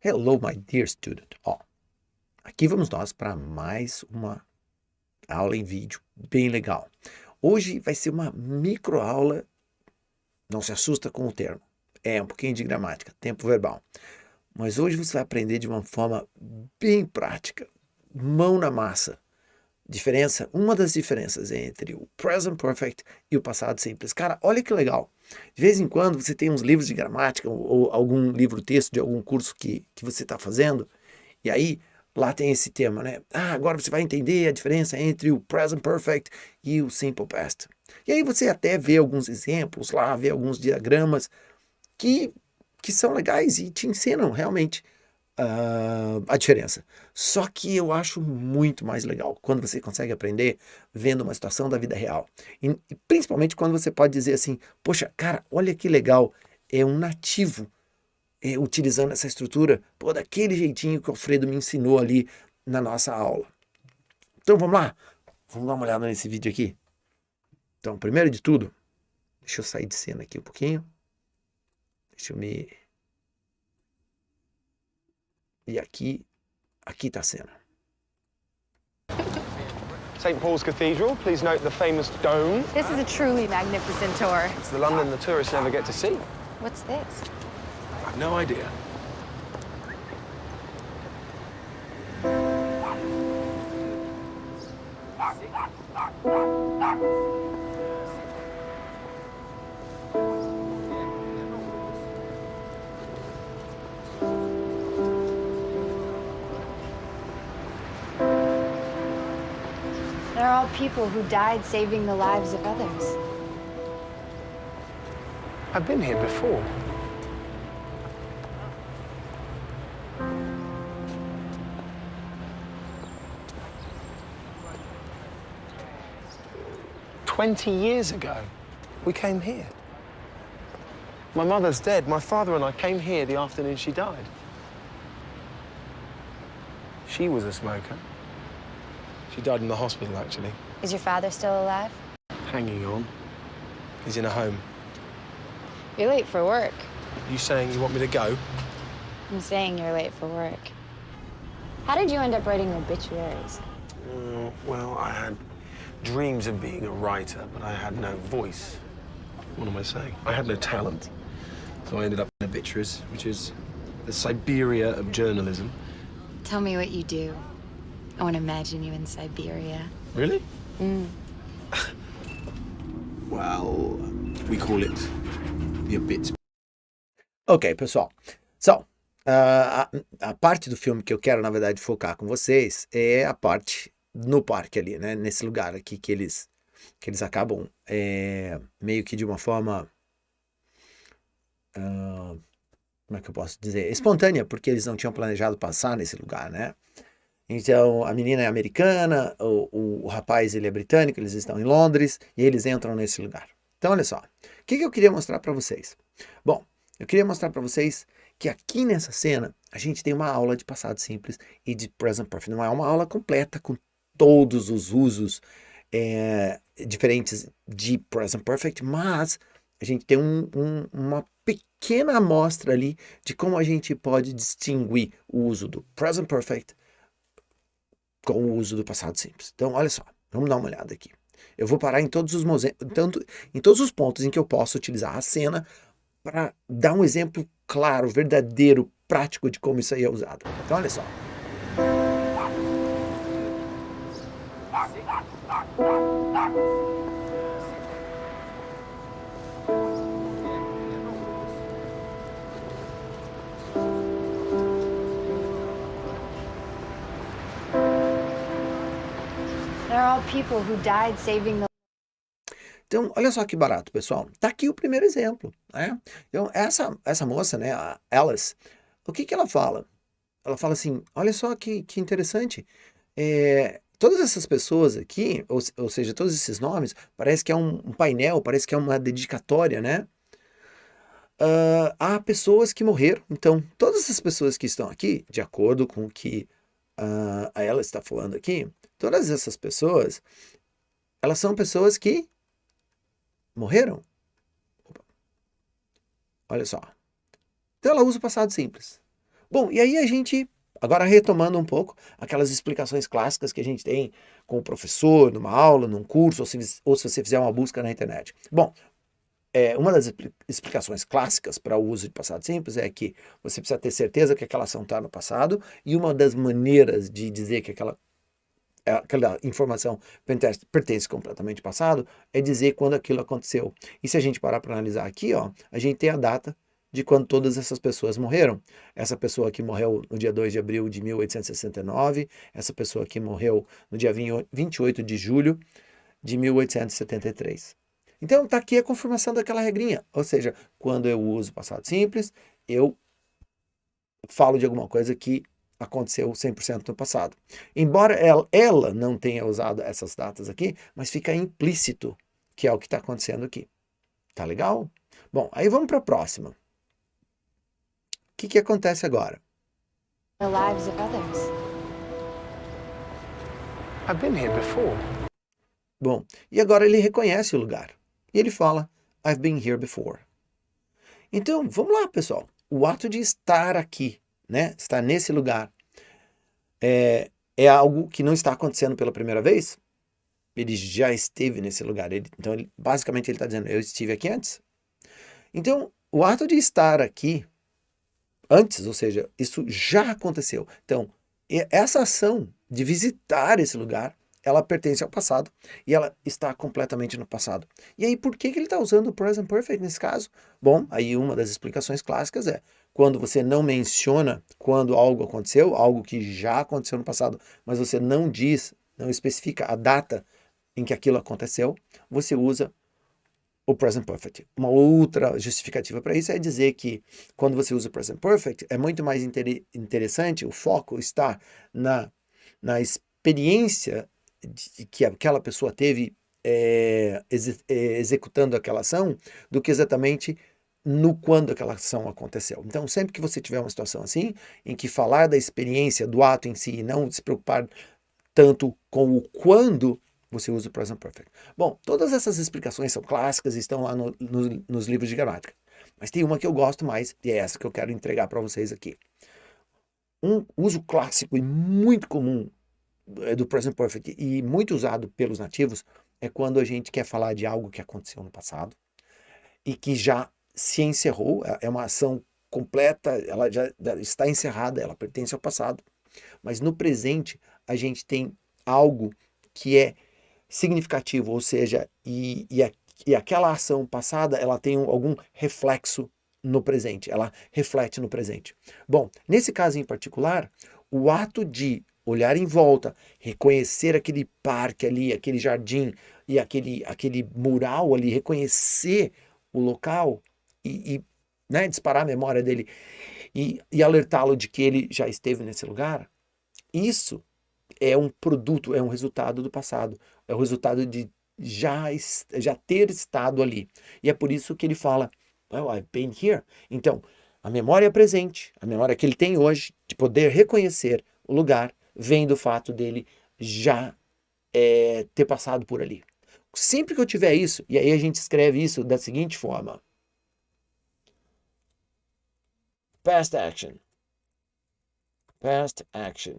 Hello, my dear student. Ó, aqui vamos nós para mais uma aula em vídeo bem legal. Hoje vai ser uma microaula, não se assusta com o termo, é um pouquinho de gramática, tempo verbal. Mas hoje você vai aprender de uma forma bem prática, mão na massa. Uma das diferenças entre o present perfect e o passado simples. Cara, olha que legal. De vez em quando você tem uns livros de gramática ou algum livro-texto de algum curso que você está fazendo, e aí lá tem esse tema, né? Agora você vai entender a diferença entre o present perfect e o simple past. E aí você até vê alguns exemplos lá, vê alguns diagramas que são legais e te ensinam realmente a diferença. Só que eu acho muito mais legal quando você consegue aprender vendo uma situação da vida real. E principalmente quando você pode dizer assim, poxa, cara, olha que legal, é um nativo utilizando essa estrutura, daquele jeitinho que o Alfredo me ensinou ali na nossa aula. Então vamos lá? Vamos dar uma olhada nesse vídeo aqui? Então, primeiro de tudo, deixa eu sair de cena aqui um pouquinho. Deixa eu me... E aqui tá a cena. St. Paul's Cathedral, please note the famous dome. This is a truly magnificent tour. It's the London the tourists never get to see. What's this? I've no idea. They're all people who died saving the lives of others. I've been here before. "20 years ago, we came here. My mother's dead. My father and I came here the afternoon she died. She was a smoker. She died in the hospital, actually. Is your father still alive? Hanging on. He's in a home. You're late for work. You saying you want me to go? I'm saying you're late for work. How did you end up writing obituaries? Well, I had dreams of being a writer, but I had no voice. What am I saying? I had no talent. So I ended up in obituaries, which is the Siberia of journalism. Tell me what you do. I want to imagine you in Siberia. Really? Well, we call it the obits. Ok, pessoal. So, a parte do filme que eu quero, na verdade, focar com vocês é a parte no parque ali, né? Nesse lugar aqui que eles acabam meio que de uma forma... como é que eu posso dizer? Espontânea, porque eles não tinham planejado passar nesse lugar, né? Então, a menina é americana, o rapaz ele é britânico, eles estão em Londres e eles entram nesse lugar. Então, olha só, o que eu queria mostrar para vocês? Bom, eu queria mostrar para vocês que aqui nessa cena a gente tem uma aula de passado simples e de present perfect. Não é uma aula completa com todos os usos diferentes de present perfect, mas a gente tem uma pequena amostra ali de como a gente pode distinguir o uso do present perfect com o uso do passado simples. Então, olha só, vamos dar uma olhada aqui. Eu vou parar em todos os pontos em que eu posso utilizar a cena para dar um exemplo claro, verdadeiro, prático de como isso aí é usado. Então, olha só. They're all people who died saving the... Então, olha só que barato, pessoal. Tá aqui o primeiro exemplo, né? Então, essa moça, né, a Alice, o que ela fala? Ela fala assim, olha só que interessante. Todas essas pessoas aqui, ou seja, todos esses nomes, parece que é um painel, parece que é uma dedicatória, né? Há pessoas que morreram. Então, todas essas pessoas que estão aqui, de acordo com o que a Alice está falando aqui, todas essas pessoas, elas são pessoas que morreram. Opa. Olha só. Então ela usa o passado simples. Bom, e aí a gente, agora retomando um pouco, aquelas explicações clássicas que a gente tem com o professor, numa aula, num curso, ou se você fizer uma busca na internet. Bom, uma das explicações clássicas para o uso de passado simples é que você precisa ter certeza que aquela ação está no passado, e uma das maneiras de dizer que aquela informação pertence completamente ao passado é dizer quando aquilo aconteceu. E se a gente parar para analisar aqui, ó, a gente tem a data de quando todas essas pessoas morreram. Essa pessoa aqui morreu no dia 2 de abril de 1869, essa pessoa aqui morreu no dia 28 de julho de 1873. Então, está aqui a confirmação daquela regrinha. Ou seja, quando eu uso passado simples, eu falo de alguma coisa que aconteceu 100% no passado. Embora ela não tenha usado essas datas aqui, mas fica implícito que é o que está acontecendo aqui. Tá legal? Bom, aí vamos para a próxima. O que acontece agora? The lives of others. I've been here before. Bom, e agora ele reconhece o lugar. E ele fala, I've been here before. Então, vamos lá, pessoal. O ato de estar aqui, né? Estar nesse lugar, é algo que não está acontecendo pela primeira vez. Ele já esteve nesse lugar. Então, basicamente, ele está dizendo, eu estive aqui antes. Então, o ato de estar aqui antes, ou seja, isso já aconteceu. Então, essa ação de visitar esse lugar, ela pertence ao passado e ela está completamente no passado. E aí, por que ele está usando o present perfect nesse caso? Bom, aí uma das explicações clássicas é quando você não menciona quando algo aconteceu, algo que já aconteceu no passado, mas você não diz, não especifica a data em que aquilo aconteceu, você usa o present perfect. Uma outra justificativa para isso é dizer que quando você usa o present perfect, é muito mais interessante, o foco está na experiência que aquela pessoa teve executando aquela ação, do que exatamente no quando aquela ação aconteceu. Então, sempre que você tiver uma situação assim, em que falar da experiência, do ato em si, e não se preocupar tanto com o quando, você usa o present perfect. Bom, todas essas explicações são clássicas e estão lá nos livros de gramática. Mas tem uma que eu gosto mais, e é essa que eu quero entregar para vocês aqui. Um uso clássico e muito comum do present perfect e muito usado pelos nativos é quando a gente quer falar de algo que aconteceu no passado e que já se encerrou, é uma ação completa, ela já está encerrada, ela pertence ao passado. Mas no presente a gente tem algo que é significativo, ou seja, e aquela ação passada ela tem algum reflexo no presente, ela reflete no presente. Bom, nesse caso em particular, o ato de olhar em volta, reconhecer aquele parque ali, aquele jardim e aquele mural ali, reconhecer o local e né, disparar a memória dele e alertá-lo de que ele já esteve nesse lugar, isso é um produto, é um resultado do passado, é o resultado de já ter estado ali. E é por isso que ele fala, well, I've been here. Então, a memória presente, a memória que ele tem hoje, de poder reconhecer o lugar, vem do fato dele já ter passado por ali. Sempre que eu tiver isso, e aí a gente escreve isso da seguinte forma. Past action. Past action.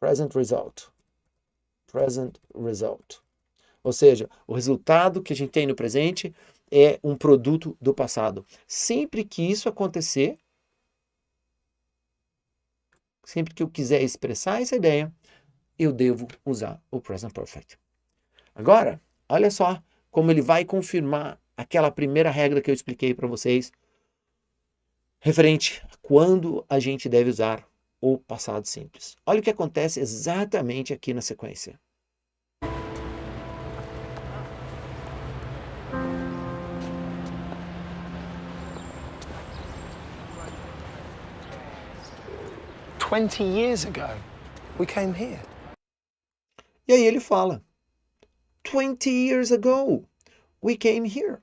Present result. Present result. Ou seja, o resultado que a gente tem no presente é um produto do passado. Sempre que isso acontecer, sempre que eu quiser expressar essa ideia, eu devo usar o present perfect. Agora, olha só como ele vai confirmar aquela primeira regra que eu expliquei para vocês, referente a quando a gente deve usar o passado simples. Olha o que acontece exatamente aqui na sequência. "20 years ago, we came here." E aí ele fala, 20 years ago, we came here.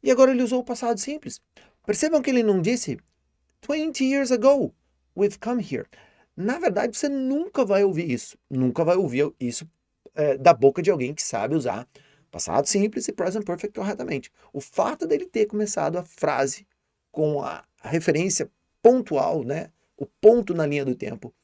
E agora ele usou o passado simples. Percebam que ele não disse 20 years ago, we've come here. Na verdade, você nunca vai ouvir isso. Nunca vai ouvir isso da boca de alguém que sabe usar Passado simples e present perfect corretamente. O fato dele ter começado a frase com a referência pontual, né? O ponto na linha do tempo,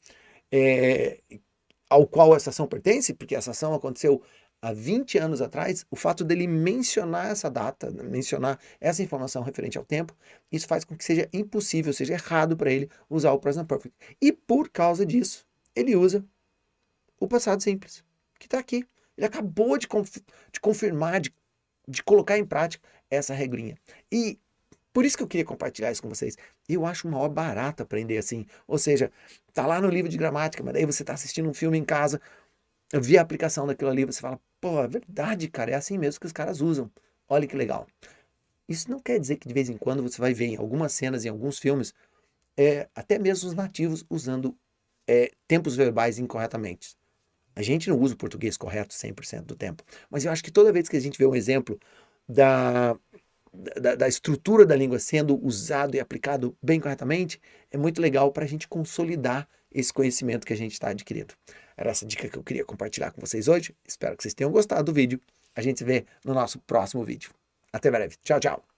ao qual essa ação pertence, porque essa ação aconteceu há 20 anos atrás, o fato dele mencionar essa data, mencionar essa informação referente ao tempo, isso faz com que seja impossível, seja errado para ele usar o present perfect. E por causa disso, ele usa o passado simples, que está aqui. Ele acabou de confirmar, de colocar em prática essa regrinha. E por isso que eu queria compartilhar isso com vocês. Eu acho uma obra barata aprender assim. Ou seja, tá lá no livro de gramática, mas daí você tá assistindo um filme em casa, vê a aplicação daquilo ali, você fala, pô, é verdade, cara, é assim mesmo que os caras usam. Olha que legal. Isso não quer dizer que de vez em quando você vai ver em algumas cenas, em alguns filmes, até mesmo os nativos usando tempos verbais incorretamente. A gente não usa o português correto 100% do tempo, mas eu acho que toda vez que a gente vê um exemplo da estrutura da língua sendo usado e aplicado bem corretamente, é muito legal para a gente consolidar esse conhecimento que a gente está adquirindo. Era essa dica que eu queria compartilhar com vocês hoje. Espero que vocês tenham gostado do vídeo. A gente se vê no nosso próximo vídeo. Até breve. Tchau, tchau.